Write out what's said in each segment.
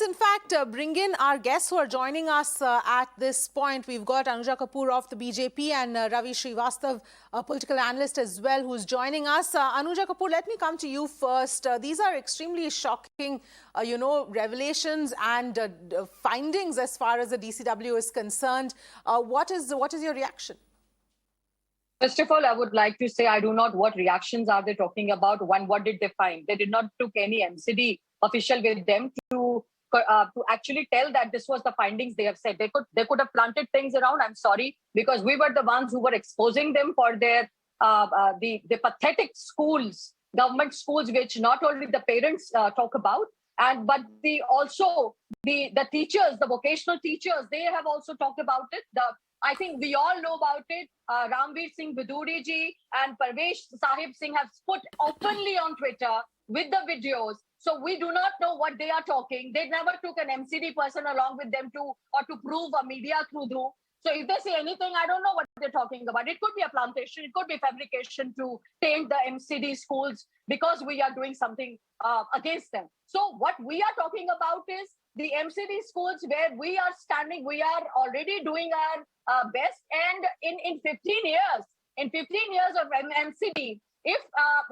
Let's in fact bring in our guests who are joining us at this point. We've got Anuja Kapoor of the BJP and Ravi Srivastav, a political analyst as well, who's joining us. Anuja Kapoor, let me come to you first. These are extremely shocking, revelations and findings as far as the DCW is concerned. What is your reaction? First of all, I would like to say I do not what reactions are they talking about. One, what did they find? They did not took any MCD official with them to actually tell that this was the findings they have said. They could have planted things around. I'm sorry, because we were the ones who were exposing them for their the pathetic schools, government schools, which not only the parents talk about, but the teachers, the vocational teachers, they have also talked about it. I think we all know about it. Ramveer Singh Biduri ji and Parvesh Sahib Singh have put openly on Twitter with the videos. So we do not know what they are talking. They never took an MCD person along with them to prove a media through. So if they say anything, I don't know what they're talking about. It could be a plantation. It could be fabrication to taint the MCD schools because we are doing something against them. So what we are talking about is the MCD schools where we are standing. We are already doing our best. And in 15 years of MCD, if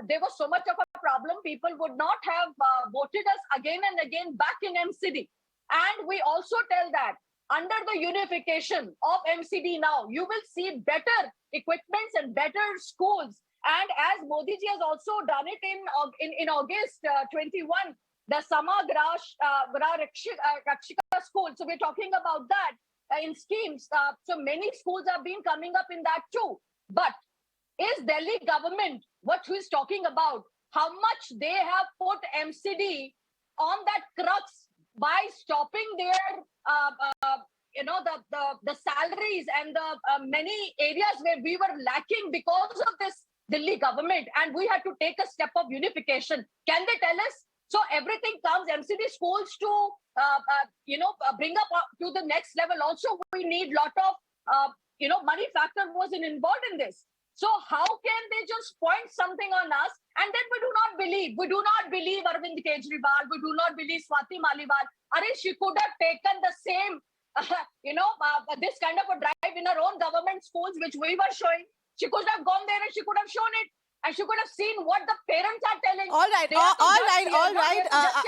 there was so much of a problem, people would not have voted us again and again back in MCD. And we also tell that under the unification of MCD now, you will see better equipments and better schools. And as Modi ji has also done it in August 21, the Samagra Rakshika school. So we're talking about that in schemes. So many schools have been coming up in that too. But is Delhi government, what he's talking about, how much they have put MCD on that crux by stopping their, the salaries and the many areas where we were lacking because of this Delhi government, and we had to take a step of unification. Can they tell us? So everything comes MCD schools to, bring up to the next level. Also, we need lot of, money factor wasn't involved in this. So how can they just point something on us? And then we do not believe. We do not believe Arvind Kejriwal. We do not believe Swati Maliwal. She could have taken the same, this kind of a drive in her own government schools, which we were showing. She could have gone there and she could have shown it. And she could have seen what the parents are telling. All right.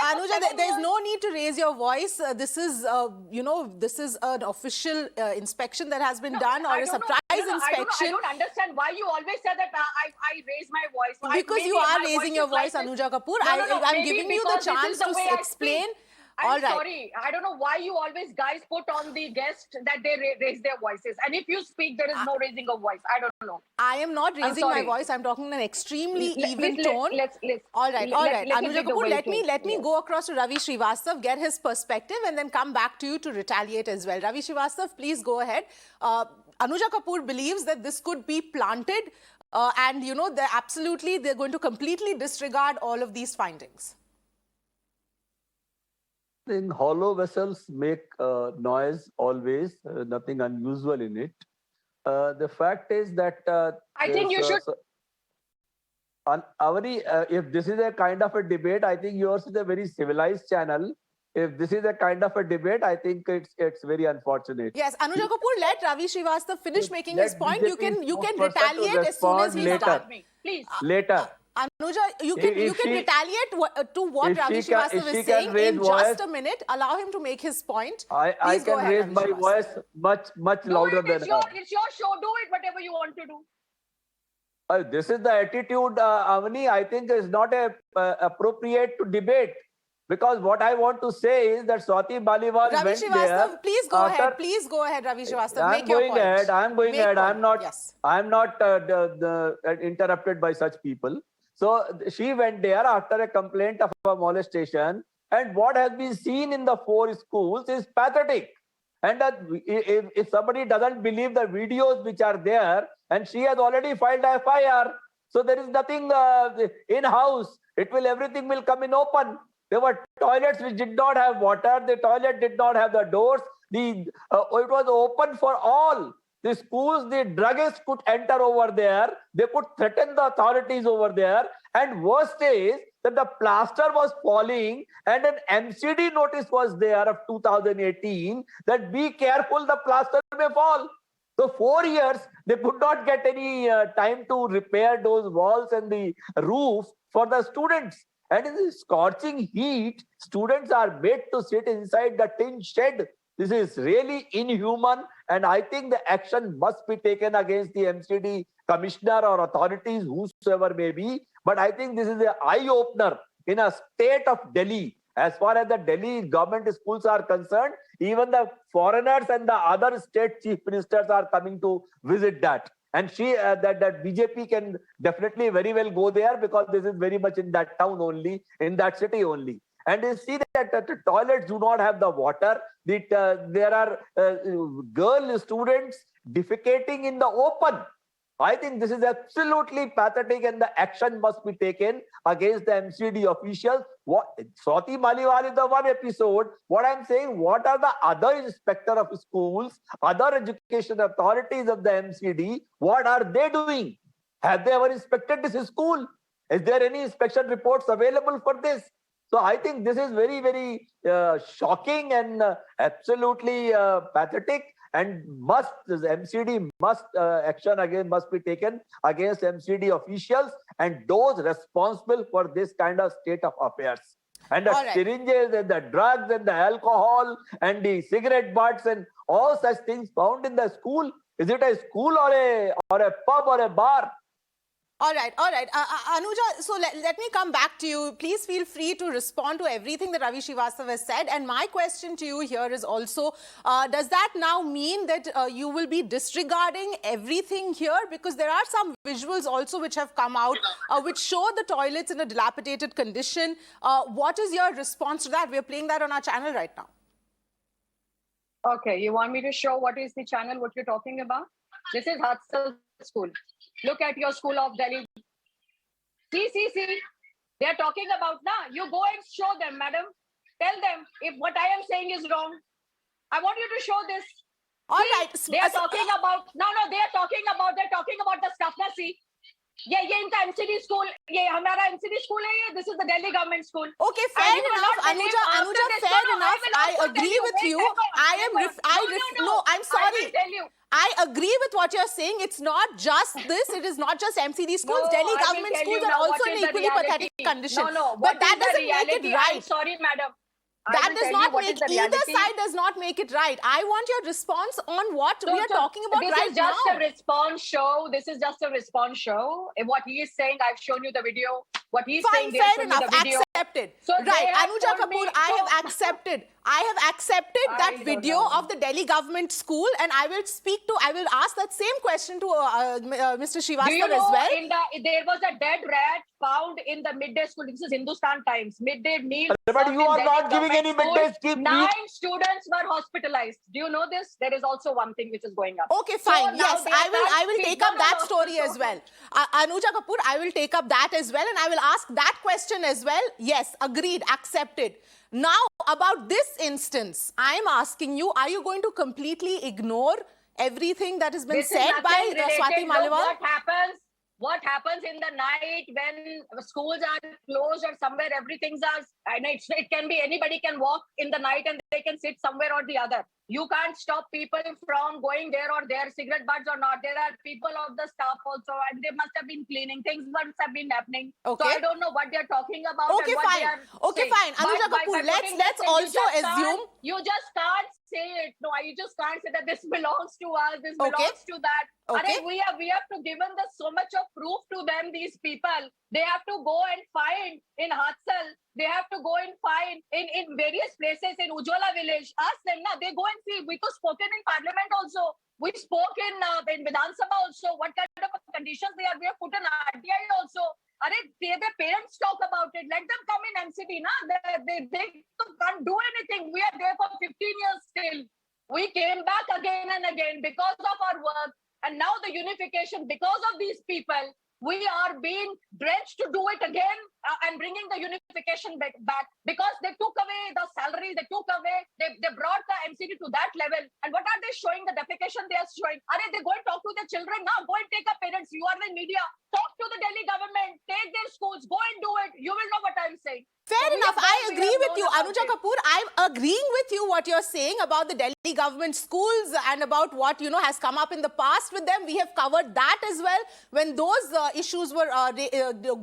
Anuja, there's no need to raise your voice. This is an official inspection that has been done, or a surprise inspection. I don't understand why you always say that I raise my voice. Because you are raising your voice, Anuja Kapoor. I'm giving you the chance to explain. I'm sorry. I don't know why you always guys put on the guest that they raise their voices. And if you speak, there is no raising of voice. I don't know. I am not raising my voice. I'm talking in an extremely even tone. All right. Anuja Kapoor, let me go across to Ravi Srivastav, get his perspective, and then come back to you to retaliate as well. Ravi Srivastav, please go ahead. Anuja Kapoor believes that this could be planted and, they're going to completely disregard all of these findings. Hollow vessels make noise always, nothing unusual in it. The fact is that I think you should. Avani, if this is a kind of a debate, I think yours is a very civilized channel. If this is a kind of a debate, I think it's very unfortunate. Yes, Anuja Kapoor, let Ravi Srivastav finish making his point. You can retaliate as soon as he's done. Please. Later. Anuja, you can retaliate to what Ravi Srivastav is saying in just a minute. Allow him to make his point. I can raise my voice much louder than her. It's your show. Do it whatever you want to do. This is the attitude, Avani. I think is not appropriate to debate. Because what I want to say is that Swati Maliwal Ravi Srivastav, please go ahead. Please go ahead, Ravi Srivastav. Make your point. I'm going ahead. I'm not interrupted by such people. So she went there after a complaint of a molestation, and what has been seen in the 4 schools is pathetic. And that if somebody doesn't believe the videos which are there, and she has already filed a FIR, so there is nothing in-house. Everything will come in open. There were toilets which did not have water. The toilet did not have the doors. It was open for all. The schools, the druggists could enter over there. They could threaten the authorities over there. And worst is that the plaster was falling and an MCD notice was there of 2018 that be careful, the plaster may fall. So 4 years, they could not get any time to repair those walls and the roof for the students. And in the scorching heat, students are made to sit inside the tin shed. This is really inhuman, and I think the action must be taken against the MCD commissioner or authorities, whosoever may be. But I think this is an eye-opener in a state of Delhi. As far as the Delhi government schools are concerned, even the foreigners and the other state chief ministers are coming to visit that. And that BJP can definitely very well go there because this is very much in that town only, in that city only. And you see that the toilets do not have the water. There are girl students defecating in the open. I think this is absolutely pathetic and the action must be taken against the MCD officials. Swati Maliwal is the one episode. What I'm saying, what are the other inspector of schools, other education authorities of the MCD, what are they doing? Have they ever inspected this school? Is there any inspection reports available for this? So I think this is very, very shocking and absolutely pathetic, and MCD must action again must be taken against MCD officials and those responsible for this kind of state of affairs. And the syringes and the drugs and the alcohol and the cigarette butts and all such things found in the school. Is it a school or a pub or a bar? All right. Anuja, so let me come back to you. Please feel free to respond to everything that Ravi Srivastava has said. And my question to you here is also, does that now mean that you will be disregarding everything here? Because there are some visuals also which have come out which show the toilets in a dilapidated condition. What is your response to that? We're playing that on our channel right now. Okay, you want me to show what is the channel, what you're talking about? This is Hatsal School. Look at your school of Delhi. See. They are talking about now. You go and show them, madam. Tell them if what I am saying is wrong. I want you to show this. All right. They are talking about, they're talking about the stuff. Now see. Yeah, इनका MCD school, ये हमारा MCD school है ये. This is the Delhi government school. Okay, fair enough, Anuja, fair enough. I agree with you. I'm sorry. I agree with what you're saying. It's not just this. It is not just MCD schools. Delhi government schools are also in equally pathetic condition. But that doesn't make it right. I'm sorry, madam. That does not make either side does not make it right. I want your response on what we are talking about right now. This is just a response show. This is just a response show. What he is saying, I've shown you the video. What he's saying, fair enough. Accepted. So right, Anuja Kapoor, I have accepted that video of the Delhi government school, and I will ask that same question to Mr. Srivastava as well. There was a dead rat found in the midday school. This is Hindustan Times. Midday meal. But you are not giving any midday school. 9 students were hospitalized. Do you know this? There is also one thing which is going up. Okay, fine. So yes, I will take up that story as well. Anuja Kapoor, I will take up that as well, and I will ask that question as well. Yes, agreed, accepted. Now, about this instance, I am asking you, are you going to completely ignore everything that has been said by Swati Maliwal? What happens in the night when schools are closed or somewhere everything's it can be anybody can walk in the night and they can sit somewhere or the other. You can't stop people from going there or there, cigarette butts or not. There are people of the staff also, and they must have been cleaning. Things must have been happening. Okay. So I don't know what they're talking about. Okay, fine. Okay, fine. Anuja Kapoor, let's also assume you just can't say it. No, you just can't say that this belongs to us. This belongs to that. Okay. We have to given so much of proof to them. These people, they have to go and find in Hatsal. They have to go and find in various places in Ujjwala village. Ask them now. They go and see. We could spoken in parliament also. We spoke in Vidhan Sabha also. What kind of conditions they are. We have put an RTI also. Their parents talk about it. Let them come in MCD. They can't do anything. We are there for 15 years still. We came back again and again because of our work. And now the unification, because of these people, we are being drenched to do it again and bringing the unification back because they took away the salaries, they took away, they brought the MCD to that level. And what are they showing? The defecation they are showing. Are they go and talk to their children now? Go and take up parents. You are the media. Talk to the Delhi government. Take their schools. Go and do it. You will know what I'm saying. Fair enough. I agree with you. Anuja Kapoor, I'm agreeing with you what you're saying about the Delhi government schools and about what, has come up in the past with them. We have covered that as well when those issues were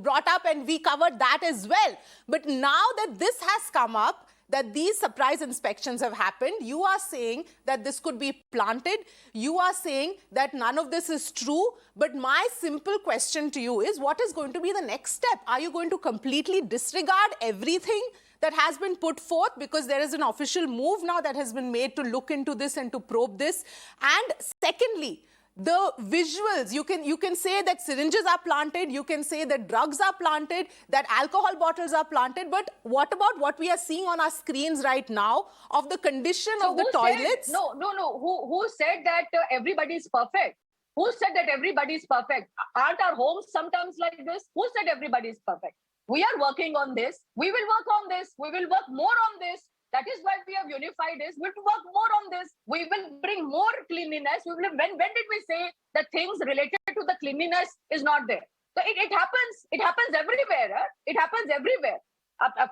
brought up, and we covered that as well. But now that this has come up, that these surprise inspections have happened, you are saying that this could be planted. You are saying that none of this is true. But my simple question to you is, what is going to be the next step? Are you going to completely disregard everything that has been put forth, because there is an official move now that has been made to look into this and to probe this? And secondly, the visuals, you can say that syringes are planted, you can say that drugs are planted, that alcohol bottles are planted, but what about what we are seeing on our screens right now of the condition of the toilets? No. Who said that everybody is perfect? Who said that everybody is perfect? Aren't our homes sometimes like this? Who said everybody is perfect? We are working on this. We will work on this. We will work more on this. That is why we have unified this. We will work more on this. We will bring more cleanliness. When did we say that things related to the cleanliness is not there? So it happens. It happens everywhere. Huh? It happens everywhere.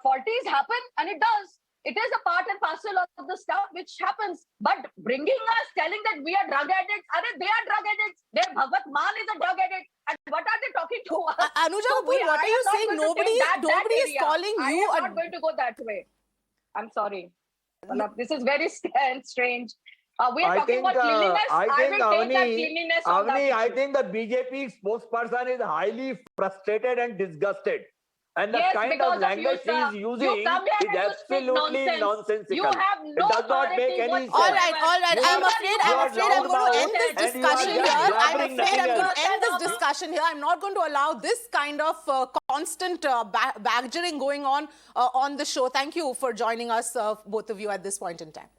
Faulties happen, and it does. It is a part and parcel of the stuff which happens. But bringing us, telling that we are drug addicts, they are drug addicts. Their Bhagat Maan is a drug addict. And what are they talking to us? Anuja Kapoor, what are you saying? Nobody is calling you. I am not going to go that way. I'm sorry. This is very strange. We are talking about cleanliness. I will take that cleanliness on that issue. I think the BJP spokesperson is highly frustrated and disgusted. And the kind of language she is using is absolutely nonsensical. You have no it does not make any sense. All right. I'm afraid I'm going to end this discussion here. I'm afraid I'm going to end this discussion here. I'm not going to allow this kind of constant badgering going on the show. Thank you for joining us, both of you, at this point in time.